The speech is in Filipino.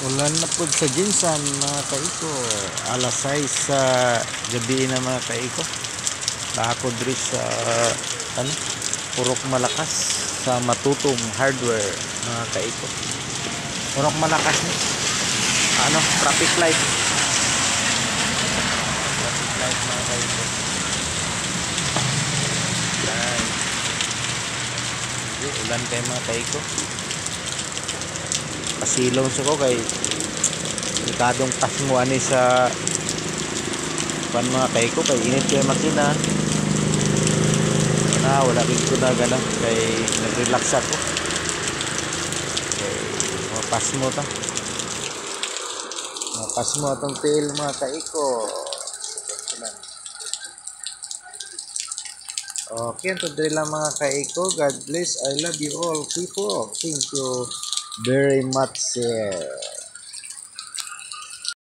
Ulan na po sa Ginsan mga kaiko. Alas 6 sa gabi na mga kaiko. Nakakod rin sa Purok Malakas sa Matutom Hardware mga kaiko. Purok Malakas ni. Traffic light. Traffic light mga kaiko. Ulan kayo mga kaiko. Pasilong sa ko kay ikadong pasmo ani sa mga kaiko kay init kay makina na wala rin ko na gana kay nag-relax ako kay mapasmo ta mapasmo atong tail mga kaiko. Okay, today lang mga kaiko. God bless. I love you all people. Thank you very much.